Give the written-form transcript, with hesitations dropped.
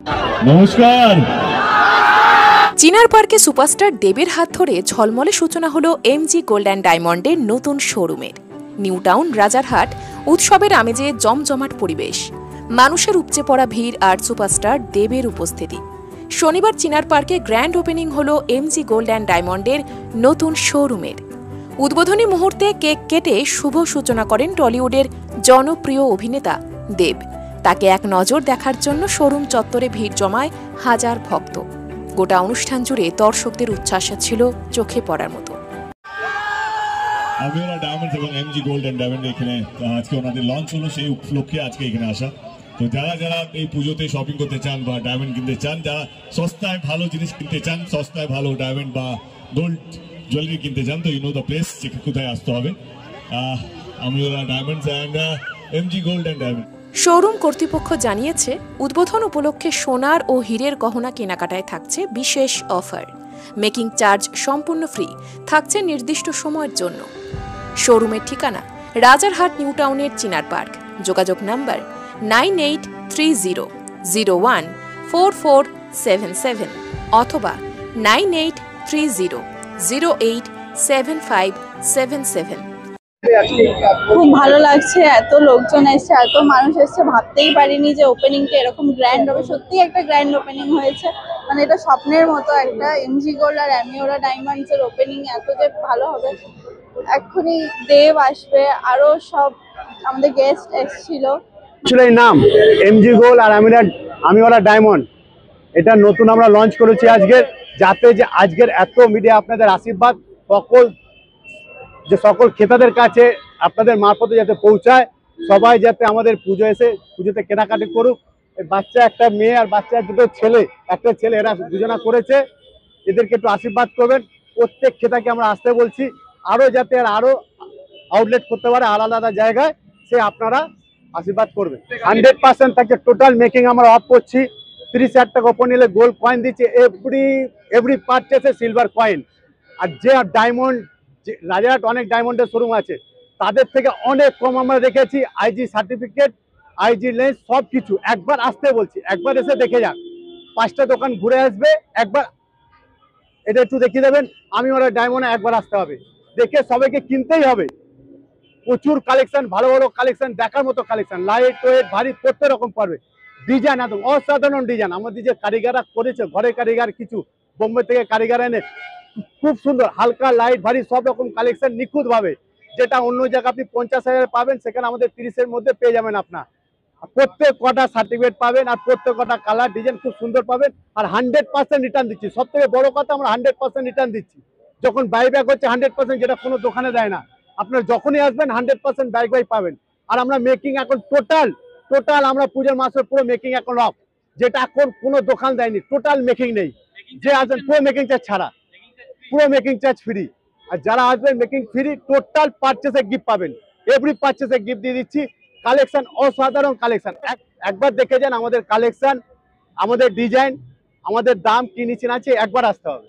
নমস্কার। চিনার পার্কে সুপারস্টার দেবের হাত ধরে ঝলমলে সূচনা হলো এমজি গোল্ড অ্যান্ড ডায়মন্ডের নতুন শোরুমের। নিউ টাউন রাজারহাট উৎসবের আমেজে জমজমাট পরিবেশ, মানুষের উপচে পড়া ভিড় আর সুপারস্টার দেবের উপস্থিতি। শনিবার চিনার পার্কে গ্র্যান্ড ওপেনিং হলো এমজি গোল্ড অ্যান্ড ডায়মন্ডের নতুন শোরুমের। উদ্বোধনী মুহূর্তে কেক কেটে শুভ সূচনা করেন টলিউডের জনপ্রিয় অভিনেতা দেব। তাকে এক নজর দেখার জন্য শোরুম চত্বরে ভিড় জমায় হাজার ভক্ত। গোটা অনুষ্ঠান জুড়ে দর্শকদের উচ্ছ্বাস ছিল চোখে পড়ার মতো। আমি ওরা ডায়মন্ড এবং এমজি গোল্ড অ্যান্ড ডায়মন্ড এখানে আজকে ওনাদের লঞ্চ হলো, সেই উপলক্ষে আজকে এখানে আসা। তো যারা যারা এই পুজোতে শপিং করতে চান বা ডায়মন্ড কিনতে চান, যারা সস্তায় ভালো জিনিস কিনতে চান, সস্তায় ভালো ডায়মন্ড বা গোল্ড জুয়েলারি কিনতে চান, তো ইউ নো দ্য প্লেস, কোথায় আসতে হবে। আমি ওরা diamonds and MG gold and diamond. Showroom কর্তৃপক্ষ জানিয়েছে, উদ্বোধন উপলক্ষে সোনার ও হীরের গহনা কেনাকাটায় থাকছে বিশেষ অফার। মেকিং চার্জ সম্পূর্ণ ফ্রি থাকছে নির্দিষ্ট সময়ের জন্য। শোরুমের ঠিকানা রাজারহাট নিউ টাউনের চিনার পার্ক। যোগাযোগ নাম্বার 9830014477 অথবা 9830087577। খুব ভালো লাগছে, এত লোকজন এসছে, এত মানুষ এসছে, ভাবতেই পারিনি যে ওপেনিংটা এরকম গ্র্যান্ড হবে। সত্যি একটা গ্র্যান্ড ওপেনিং হয়েছে, মানে এটা স্বপ্নের মতো। একটা এমজি গোল্ড আর অ্যামিওরা ডায়মন্ডস এর ওপেনিং এত যে ভালো হবে। এক্ষুনি দেব আসবে, আরো সব আমাদের গেস্ট এসেছিল। এই নাম এমজি গোল্ড আর আমিওরা ডায়মন্ড, এটা নতুন আমরা লঞ্চ করেছি আজকে, যাতে যে আজকের এত মিডিয়া আপনাদের আশীর্বাদ সকল ক্রেতাদের কাছে আপনাদের মারফতে যাতে পৌঁছায়, সবাই যাতে আমাদের পুজো এসে পুজোতে কেনাকাটি করুক। বাচ্চা একটা মেয়ে আর বাচ্চা দুটো ছেলে, একটা ছেলে, এরা দুজনা করেছে, এদেরকে একটু আশীর্বাদ করবেন। প্রত্যেক ক্রেতাকে আমরা আসতে বলছি, আরো যাতে আরো আউটলেট করতে পারে আলাদা আলাদা জায়গায়, সে আপনারা আশীর্বাদ করবেন। 100% থাকে টোটাল মেকিং আমরা অফ করছি। 30,000 টাকা ওপর নিলে গোল্ড কয়েন দিচ্ছি, এভরি পারচেসে সিলভার কয়েন। আর যে ডায়মন্ড, রাজারহাট অনেক ডায়মন্ডের শোরুম আছে, তাদের থেকে অনেক কম আমরা রেখেছি। আইজি সার্টিফিকেট, আইজি লেন্স, সব কিছু। একবার আসতে বলছি, একবার এসে দেখে যান। 5টা দোকান ঘুরে আসবে, একবার এটা একটু দেখিয়ে দেবেন। আমি ওরা ডায়মন্ডে একবার আসতে হবে, দেখে সবাইকে কিনতেই হবে। প্রচুর কালেকশন, ভালো ভালো কালেকশন, দেখার মতো কালেকশন, লাইট ওয়েট ভারী প্রত্যেক রকম পারবে। ডিজাইন একদম অসাধারণ ডিজাইন, আমাদের যে কারিগররা করেছে, ঘরে কারিগর কিছু বোম্বে থেকে কারিগর এনে খুব সুন্দর হালকা লাইট ভারী সব রকম কালেকশন নিখুঁত ভাবে। যেটা অন্য জায়গায় আপনি 50,000 পাবেন, সেখানে আমাদের 30-এর মধ্যে পেয়ে যাবেন। আপনার প্রত্যেক কটা সার্টিফিকেট পাবেন, আর প্রত্যেক কটা কালার ডিজাইন খুব সুন্দর পাবেন। আর 100% রিটার্ন দিচ্ছি। সব থেকে বড় কথা, আমরা 100% রিটার্ন দিচ্ছি। যখন বাইব্যাক হচ্ছে 100%, যেটা কোনো দোকানে দেয় না। আপনার যখনই আসবেন 100% বাইক পাবেন। আর আমরা মেকিং এখন টোটাল আমরা পুজোর মাসের পুরো মেকিং এখন অফ, যেটা এখন কোনো দোকান দেয়নি। টোটাল মেকিং নেই, যে আসবেন পুরো মেকিং চার্জ ছাড়া, পুরো মেকিং চার্জ ফ্রি। আর যারা আসবেন মেকিং ফ্রি, টোটাল পারচেসে গিফট পাবেন। এভরি পারচেসে গিফট দিয়ে দিচ্ছি। কালেকশন অসাধারণ কালেকশন, একবার দেখে যান আমাদের কালেকশন, আমাদের ডিজাইন, আমাদের দাম কি নিচে আছে, একবার আসতে হবে।